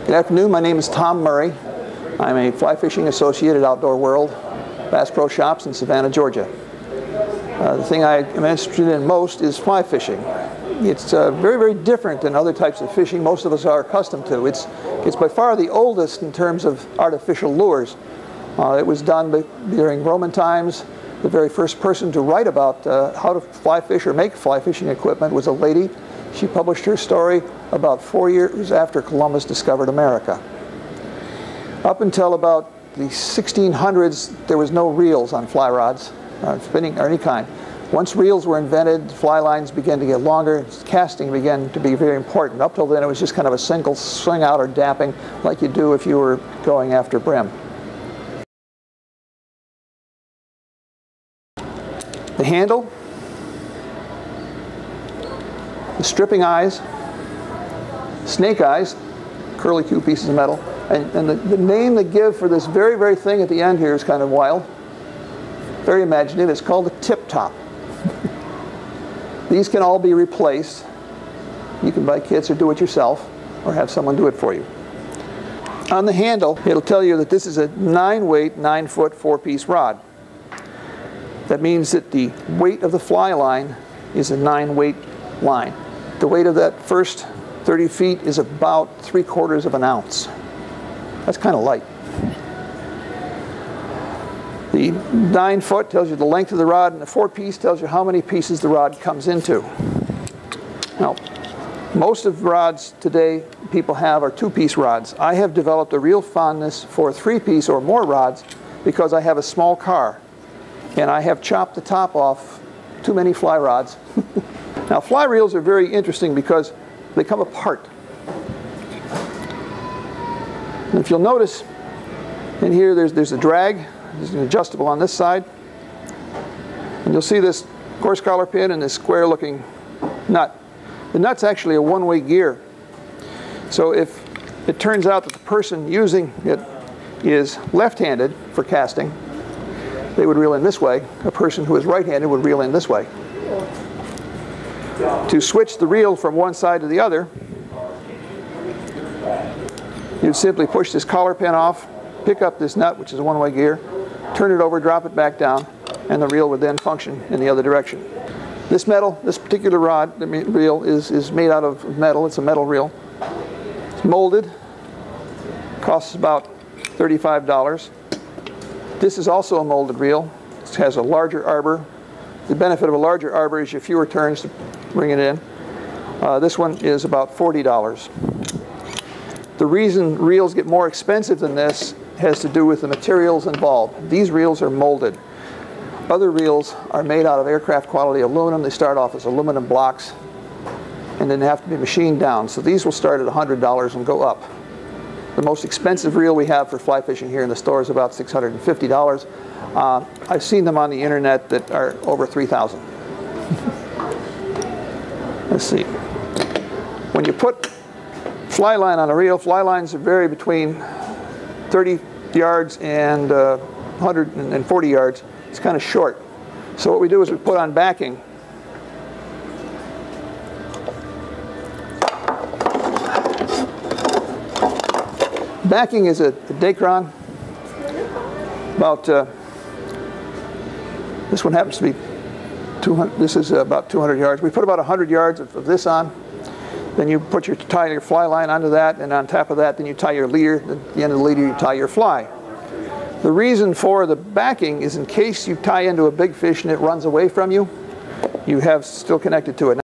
Good afternoon, my name is Tom Murray. I'm a fly fishing associate at Outdoor World, Bass Pro Shops in Savannah, Georgia. The thing I am interested in most is fly fishing. It's very, very different than other types of fishing most of us are accustomed to. It's by far the oldest in terms of artificial lures. It was done during Roman times. The very first person to write about how to fly fish or make fly fishing equipment was a lady. She published her story about 4 years after Columbus discovered America. Up until about the 1600s, there was no reels on fly rods, spinning or any kind. Once reels were invented, fly lines began to get longer, casting began to be very important. Up till then, it was just kind of a single swing out or dapping like you do if you were going after brim. The handle, the stripping eyes, snake eyes, curly Q pieces of metal, and the name they give for this very, very thing at the end here is kind of wild, very imaginative. It's called the tip top. These can all be replaced. You can buy kits or do it yourself or have someone do it for you. On the handle, it'll tell you that this is a 9-weight, 9-foot, 4-piece rod. That means that the weight of the fly line is a 9-weight line. The weight of that first 30 feet is about 3/4 of an ounce. That's kind of light. The 9-foot tells you the length of the rod, and the 4-piece tells you how many pieces the rod comes into. Now, most of the rods today people have are 2-piece rods. I have developed a real fondness for 3-piece or more rods because I have a small car, and I have chopped the top off too many fly rods. Now, fly reels are very interesting because they come apart. And if you'll notice, in here there's a drag. There's an adjustable on this side. And you'll see this coarse collar pin and this square-looking nut. The nut's actually a one-way gear. So if it turns out that the person using it is left-handed for casting, they would reel in this way. A person who is right-handed would reel in this way. To switch the reel from one side to the other, you'd simply push this collar pin off, pick up this nut, which is a one-way gear, turn it over, drop it back down, and the reel would then function in the other direction. This particular rod, reel, is made out of metal. It's a metal reel. It's molded. Costs about $35. This is also a molded reel. It has a larger arbor. The benefit of a larger arbor is you have fewer turns to bring it in. This one is about $40. The reason reels get more expensive than this has to do with the materials involved. These reels are molded. Other reels are made out of aircraft quality aluminum. They start off as aluminum blocks and then have to be machined down. So these will start at $100 and go up. The most expensive reel we have for fly fishing here in the store is about $650. I've seen them on the internet that are over $3,000. Let's see. When you put fly line on a reel, fly lines vary between 30 yards and 140 yards. It's kind of short. So what we do is we put on backing. Backing is a Dacron. About this one happens to be 200. This is about 200 yards. We put about 100 yards of this on. Then you tie your fly line onto that, and on top of that, then you tie your leader. At the end of the leader, you tie your fly. The reason for the backing is in case you tie into a big fish and it runs away from you, you have still connected to it.